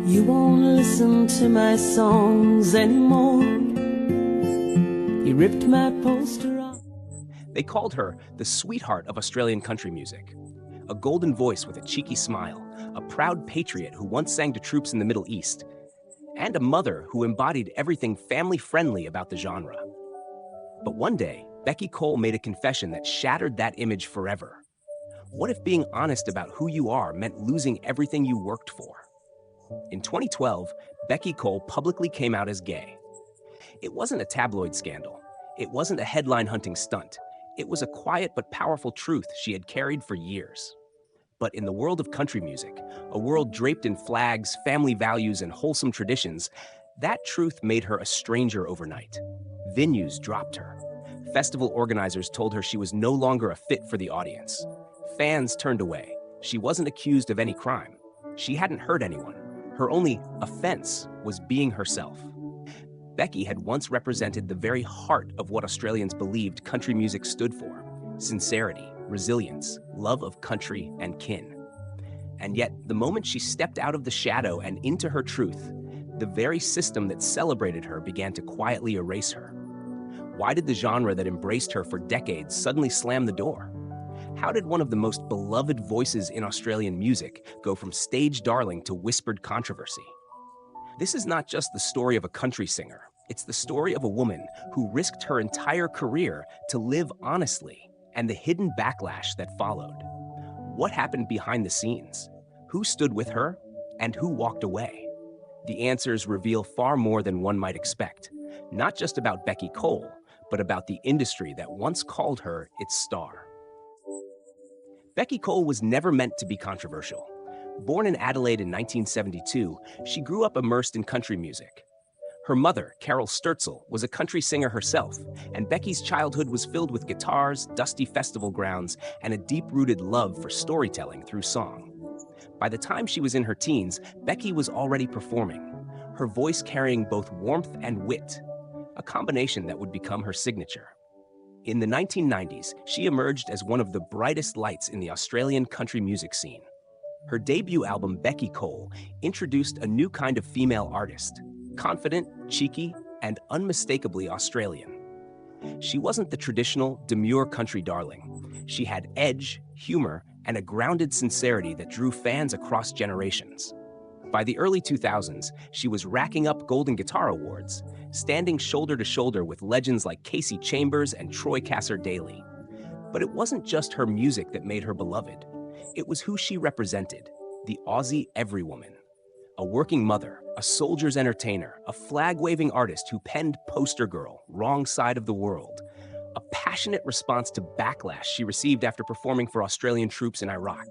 You won't listen to my songs anymore. You ripped my poster off. They called her the sweetheart of Australian country music. A golden voice with a cheeky smile, a proud patriot who once sang to troops in the Middle East, and a mother who embodied everything family-friendly about the genre. But one day, Beccy Cole made a confession that shattered that image forever. What if being honest about who you are meant losing everything you worked for? In 2012, Beccy Cole publicly came out as gay. It wasn't a tabloid scandal. It wasn't a headline-hunting stunt. It was a quiet but powerful truth she had carried for years. But in the world of country music, a world draped in flags, family values, and wholesome traditions, that truth made her a stranger overnight. Venues dropped her. Festival organizers told her she was no longer a fit for the audience. Fans turned away. She wasn't accused of any crime. She hadn't hurt anyone. Her only offense was being herself. Beccy had once represented the very heart of what Australians believed country music stood for: sincerity, resilience, love of country and kin. And yet, the moment she stepped out of the shadow and into her truth, the very system that celebrated her began to quietly erase her. Why did the genre that embraced her for decades suddenly slam the door? How did one of the most beloved voices in Australian music go from stage darling to whispered controversy? This is not just the story of a country singer. It's the story of a woman who risked her entire career to live honestly, and the hidden backlash that followed. What happened behind the scenes? Who stood with her? And who walked away? The answers reveal far more than one might expect, not just about Beccy Cole, but about the industry that once called her its star. Beccy Cole was never meant to be controversial. Born in Adelaide in 1972, she grew up immersed in country music. Her mother, Carol Sturtzel, was a country singer herself, and Beccy's childhood was filled with guitars, dusty festival grounds, and a deep-rooted love for storytelling through song. By the time she was in her teens, Beccy was already performing, her voice carrying both warmth and wit, a combination that would become her signature. In the 1990s, she emerged as one of the brightest lights in the Australian country music scene. Her debut album, Beccy Cole, introduced a new kind of female artist, confident, cheeky, and unmistakably Australian. She wasn't the traditional, demure country darling. She had edge, humor, and a grounded sincerity that drew fans across generations. By the early 2000s, she was racking up Golden Guitar Awards, standing shoulder to shoulder with legends like Casey Chambers and Troy Cassar-Daley. But it wasn't just her music that made her beloved. It was who she represented, the Aussie everywoman. A working mother, a soldier's entertainer, a flag-waving artist who penned Poster Girl, Wrong Side of the World. A passionate response to backlash she received after performing for Australian troops in Iraq.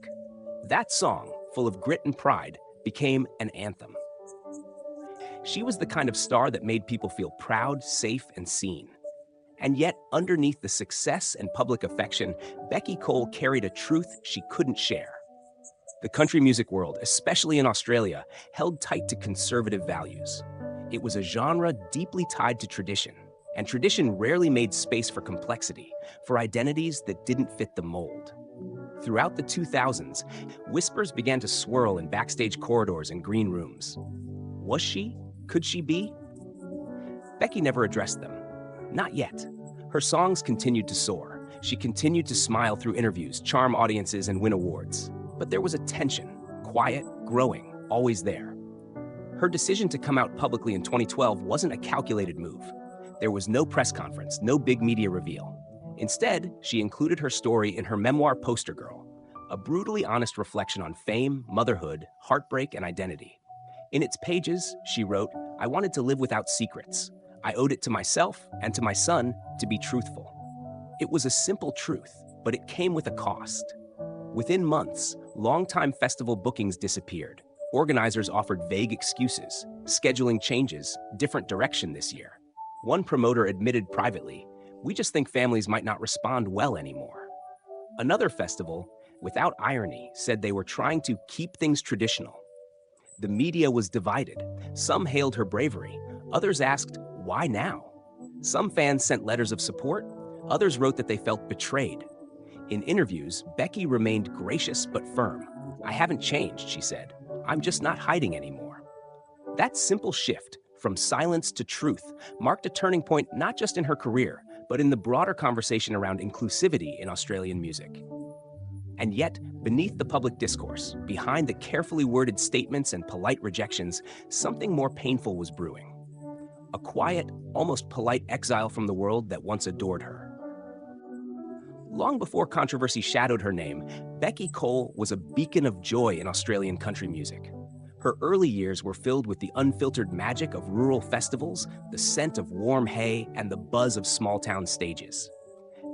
That song, full of grit and pride, became an anthem. She was the kind of star that made people feel proud, safe, and seen. And yet, underneath the success and public affection, Beccy Cole carried a truth she couldn't share. The country music world, especially in Australia, held tight to conservative values. It was a genre deeply tied to tradition, and tradition rarely made space for complexity, for identities that didn't fit the mold. Throughout the 2000s, whispers began to swirl in backstage corridors and green rooms. Was she? Could she be? Beccy never addressed them. Not yet. Her songs continued to soar. She continued to smile through interviews, charm audiences, and win awards. But there was a tension, quiet, growing, always there. Her decision to come out publicly in 2012 wasn't a calculated move. There was no press conference, no big media reveal. Instead, she included her story in her memoir Poster Girl, a brutally honest reflection on fame, motherhood, heartbreak, and identity. In its pages, she wrote, "I wanted to live without secrets. I owed it to myself and to my son to be truthful." It was a simple truth, but it came with a cost. Within months, longtime festival bookings disappeared. Organizers offered vague excuses, scheduling changes, different direction this year. One promoter admitted privately, "We just think families might not respond well anymore." Another festival, without irony, said they were trying to keep things traditional. The media was divided. Some hailed her bravery. Others asked, why now? Some fans sent letters of support. Others wrote that they felt betrayed. In interviews, Beccy remained gracious but firm. "I haven't changed," she said. "I'm just not hiding anymore." That simple shift from silence to truth marked a turning point not just in her career, but in the broader conversation around inclusivity in Australian music. And yet, beneath the public discourse, behind the carefully worded statements and polite rejections, something more painful was brewing. A quiet, almost polite exile from the world that once adored her. Long before controversy shadowed her name, Beccy Cole was a beacon of joy in Australian country music. Her early years were filled with the unfiltered magic of rural festivals, the scent of warm hay, and the buzz of small-town stages.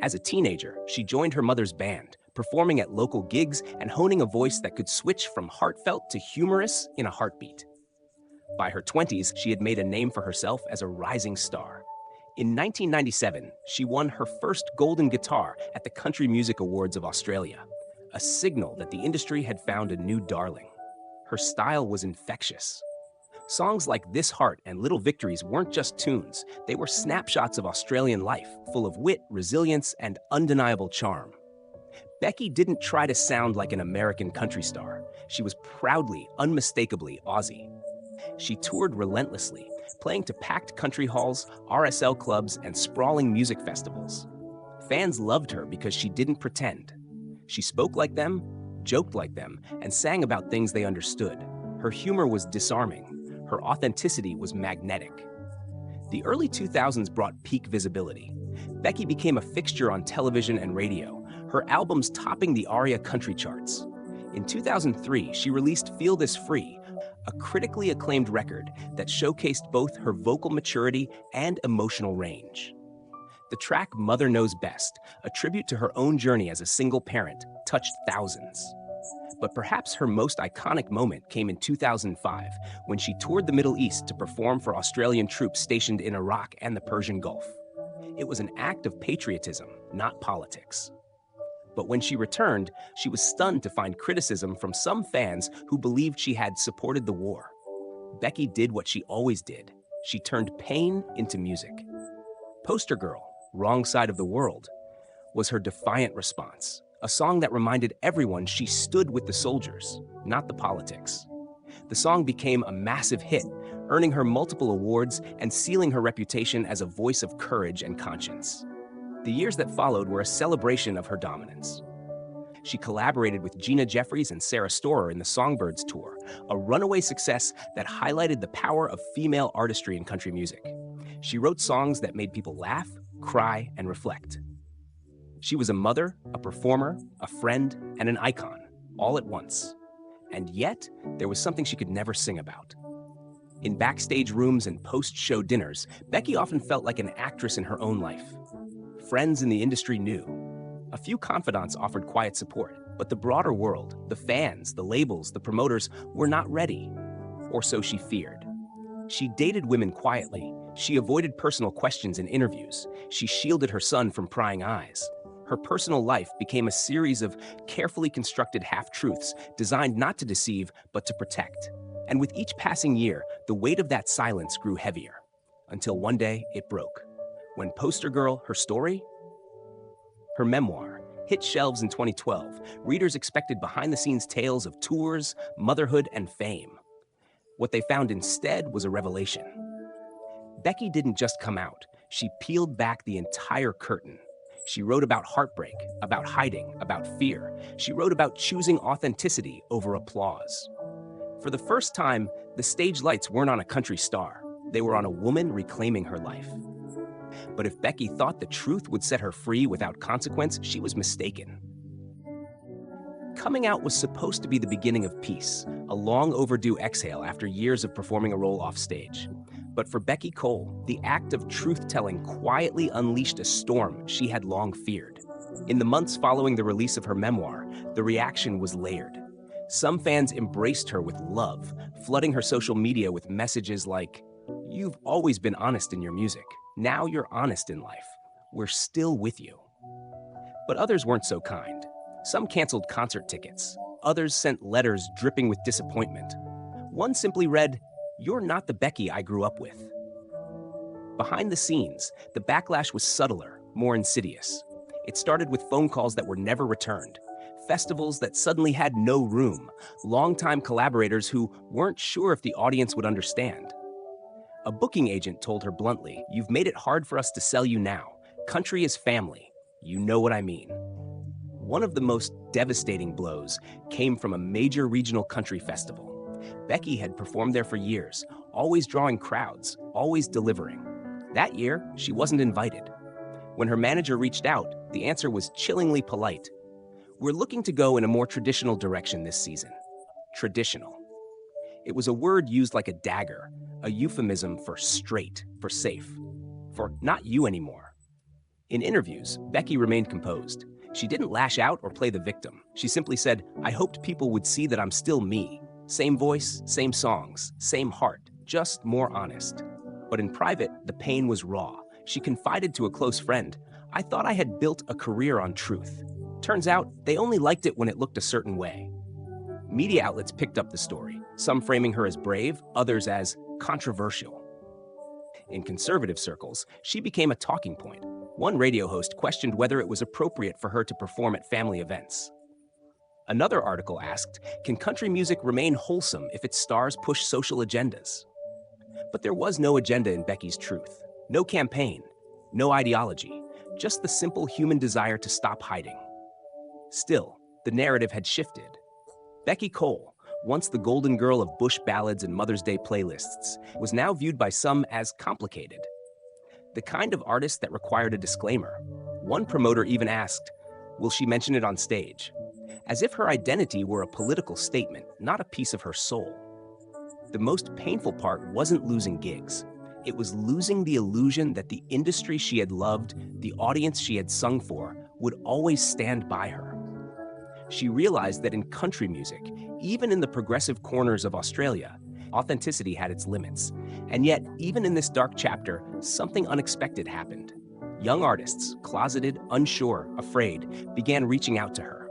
As a teenager, she joined her mother's band, performing at local gigs and honing a voice that could switch from heartfelt to humorous in a heartbeat. By her 20s, she had made a name for herself as a rising star. In 1997, she won her first Golden Guitar at the Country Music Awards of Australia, a signal that the industry had found a new darling. Her style was infectious. Songs like This Heart and Little Victories weren't just tunes, they were snapshots of Australian life, full of wit, resilience, and undeniable charm. Beccy didn't try to sound like an American country star. She was proudly, unmistakably Aussie. She toured relentlessly, playing to packed country halls, RSL clubs, and sprawling music festivals. Fans loved her because she didn't pretend. She spoke like them, joked like them, and sang about things they understood. Her humor was disarming. Her authenticity was magnetic. The early 2000s brought peak visibility. Beccy became a fixture on television and radio, her albums topping the ARIA country charts. In 2003, she released Feel This Free, a critically acclaimed record that showcased both her vocal maturity and emotional range. The track Mother Knows Best, a tribute to her own journey as a single parent, touched thousands. But perhaps her most iconic moment came in 2005, when she toured the Middle East to perform for Australian troops stationed in Iraq and the Persian Gulf. It was an act of patriotism, not politics. But when she returned, she was stunned to find criticism from some fans who believed she had supported the war. Beccy did what she always did. She turned pain into music. Poster Girl, Wrong Side of the World, was her defiant response, a song that reminded everyone she stood with the soldiers, not the politics. The song became a massive hit, earning her multiple awards and sealing her reputation as a voice of courage and conscience. The years that followed were a celebration of her dominance. She collaborated with Gina Jeffries and Sarah Storer in the Songbirds Tour, a runaway success that highlighted the power of female artistry in country music. She wrote songs that made people laugh, cry, and reflect. She was a mother, a performer, a friend, and an icon, all at once. And yet, there was something she could never sing about. In backstage rooms and post-show dinners, Beccy often felt like an actress in her own life. Friends in the industry knew. A few confidants offered quiet support, but the broader world, the fans, the labels, the promoters, were not ready. Or so she feared. She dated women quietly. She avoided personal questions in interviews. She shielded her son from prying eyes. Her personal life became a series of carefully constructed half-truths designed not to deceive, but to protect. And with each passing year, the weight of that silence grew heavier. Until one day, it broke. When Poster Girl, Her Story, her memoir, hit shelves in 2012, readers expected behind-the-scenes tales of tours, motherhood, and fame. What they found instead was a revelation. Beccy didn't just come out. She peeled back the entire curtain. She wrote about heartbreak, about hiding, about fear. She wrote about choosing authenticity over applause. For the first time, the stage lights weren't on a country star. They were on a woman reclaiming her life. But if Beccy thought the truth would set her free without consequence, she was mistaken. Coming out was supposed to be the beginning of peace, a long overdue exhale after years of performing a role off stage. But for Beccy Cole, the act of truth-telling quietly unleashed a storm she had long feared. In the months following the release of her memoir, the reaction was layered. Some fans embraced her with love, flooding her social media with messages like, "You've always been honest in your music. Now you're honest in life. We're still with you." But others weren't so kind. Some canceled concert tickets. Others sent letters dripping with disappointment. One simply read, "You're not the Beccy I grew up with." Behind the scenes, the backlash was subtler, more insidious. It started with phone calls that were never returned. festivals that suddenly had no room, longtime collaborators who weren't sure if the audience would understand. A booking agent told her bluntly, "You've made it hard for us to sell you now. Country is family. You know what I mean." One of the most devastating blows came from a major regional country festival. Beccy had performed there for years, always drawing crowds, always delivering. That year, she wasn't invited. When her manager reached out, the answer was chillingly polite. "We're looking to go in a more traditional direction this season." Traditional. It was a word used like a dagger, a euphemism for straight, for safe, for not you anymore. In interviews, Beccy remained composed. She didn't lash out or play the victim. She simply said, "I hoped people would see that I'm still me. Same voice, same songs, same heart, just more honest." But in private, the pain was raw. She confided to a close friend, "I thought I had built a career on truth. Turns out, they only liked it when it looked a certain way." Media outlets picked up the story, some framing her as brave, others as controversial. In conservative circles, she became a talking point. One radio host questioned whether it was appropriate for her to perform at family events. Another article asked, "Can country music remain wholesome if its stars push social agendas?" But there was no agenda in Beccy's truth. No campaign, no ideology, just the simple human desire to stop hiding. Still, the narrative had shifted. Beccy Cole, once the golden girl of bush ballads and Mother's Day playlists, was now viewed by some as complicated. The kind of artist that required a disclaimer. One promoter even asked, "Will she mention it on stage?" As if her identity were a political statement, not a piece of her soul. The most painful part wasn't losing gigs. It was losing the illusion that the industry she had loved, the audience she had sung for, would always stand by her. She realized that in country music, even in the progressive corners of Australia, authenticity had its limits. And yet, even in this dark chapter, something unexpected happened. Young artists, closeted, unsure, afraid, began reaching out to her.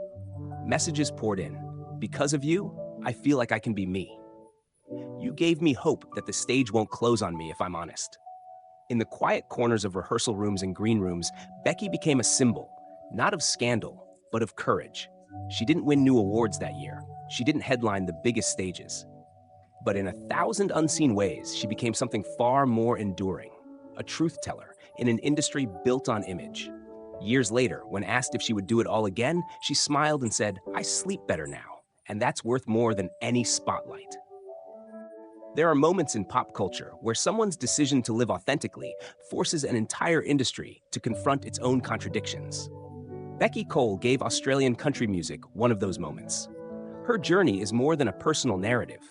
Messages poured in. "Because of you, I feel like I can be me. You gave me hope that the stage won't close on me if I'm honest." In the quiet corners of rehearsal rooms and green rooms, Beccy became a symbol, not of scandal, but of courage. She didn't win new awards that year. She didn't headline the biggest stages. But in 1,000 unseen ways, she became something far more enduring. A truth teller in an industry built on image. Years later, when asked if she would do it all again, she smiled and said, "I sleep better now, and that's worth more than any spotlight." There are moments in pop culture where someone's decision to live authentically forces an entire industry to confront its own contradictions. Beccy Cole gave Australian country music one of those moments. Her journey is more than a personal narrative.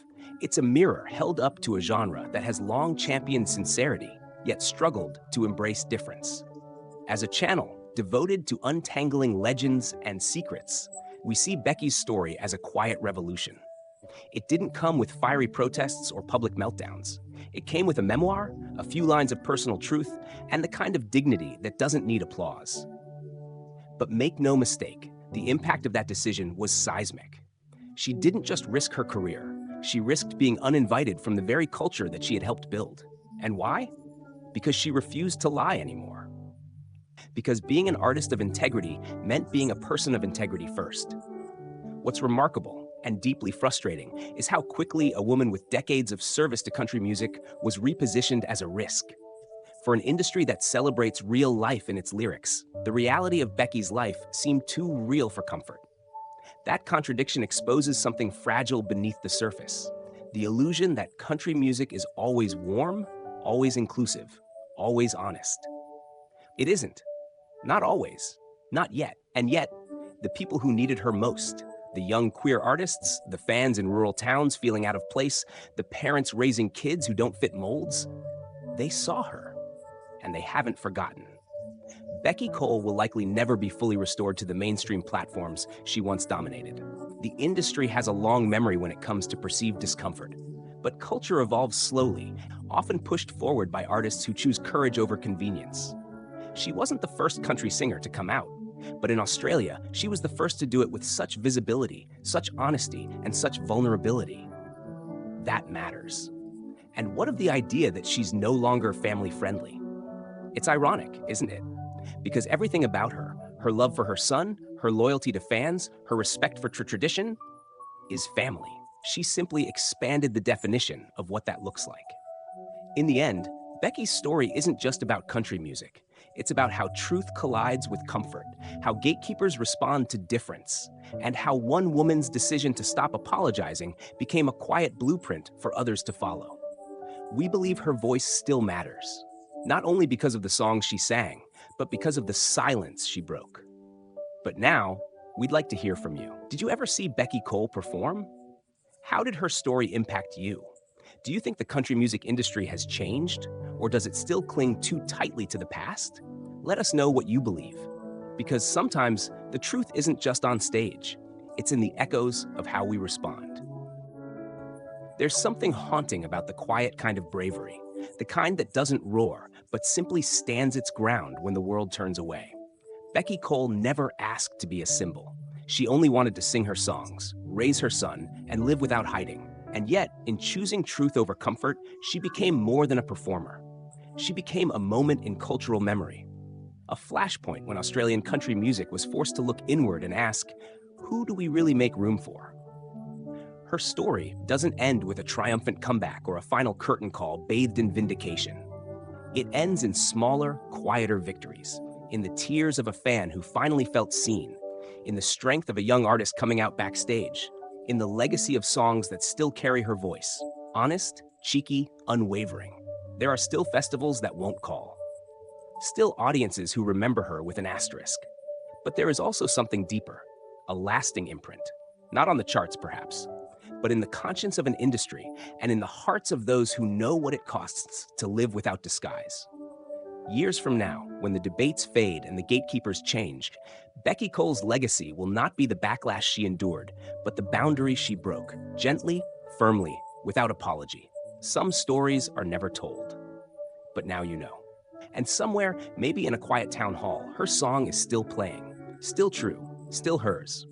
It's a mirror held up to a genre that has long championed sincerity, yet struggled to embrace difference. As a channel devoted to untangling legends and secrets, we see Beccy's story as a quiet revolution. It didn't come with fiery protests or public meltdowns. It came with a memoir, a few lines of personal truth, and the kind of dignity that doesn't need applause. But make no mistake, the impact of that decision was seismic. She didn't just risk her career, she risked being uninvited from the very culture that she had helped build. And why? Because she refused to lie anymore. Because being an artist of integrity meant being a person of integrity first. What's remarkable and deeply frustrating is how quickly a woman with decades of service to country music was repositioned as a risk. For an industry that celebrates real life in its lyrics, the reality of Beccy's life seemed too real for comfort. That contradiction exposes something fragile beneath the surface. The illusion that country music is always warm, always inclusive, always honest. It isn't. Not always. Not yet. And yet, the people who needed her most, the young queer artists, the fans in rural towns feeling out of place, the parents raising kids who don't fit molds, they saw her, and they haven't forgotten. Beccy Cole will likely never be fully restored to the mainstream platforms she once dominated. The industry has a long memory when it comes to perceived discomfort. But culture evolves slowly, often pushed forward by artists who choose courage over convenience. She wasn't the first country singer to come out, but in Australia, she was the first to do it with such visibility, such honesty, and such vulnerability. That matters. And what of the idea that she's no longer family-friendly? It's ironic, isn't it? Because everything about her, her love for her son, Her loyalty to fans, her respect for tradition, is family. She simply expanded the definition of what that looks like. In the end, Becky's story isn't just about country music. It's about how truth collides with comfort, how gatekeepers respond to difference, and how one woman's decision to stop apologizing became a quiet blueprint for others to follow. We believe her voice still matters, not only because of the songs she sang, but because of the silence she broke. But now, we'd like to hear from you. Did you ever see Beccy Cole perform? How did her story impact you? Do you think the country music industry has changed, or does it still cling too tightly to the past? Let us know what you believe, because sometimes the truth isn't just on stage, it's in the echoes of how we respond. There's something haunting about the quiet kind of bravery, the kind that doesn't roar, but simply stands its ground when the world turns away. Beccy Cole never asked to be a symbol. She only wanted to sing her songs, raise her son, and live without hiding. And yet, in choosing truth over comfort, she became more than a performer. She became a moment in cultural memory, a flashpoint when Australian country music was forced to look inward and ask, who do we really make room for? Her story doesn't end with a triumphant comeback or a final curtain call bathed in vindication. It ends in smaller, quieter victories, in the tears of a fan who finally felt seen, in the strength of a young artist coming out backstage, in the legacy of songs that still carry her voice, honest, cheeky, unwavering. There are still festivals that won't call, still audiences who remember her with an asterisk. But there is also something deeper, a lasting imprint, not on the charts perhaps, but in the conscience of an industry and in the hearts of those who know what it costs to live without disguise. Years from now, when the debates fade and the gatekeepers change, Beccy Cole's legacy will not be the backlash she endured, but the boundaries she broke, gently, firmly, without apology. Some stories are never told, but now you know. And somewhere, maybe in a quiet town hall, her song is still playing, still true, still hers.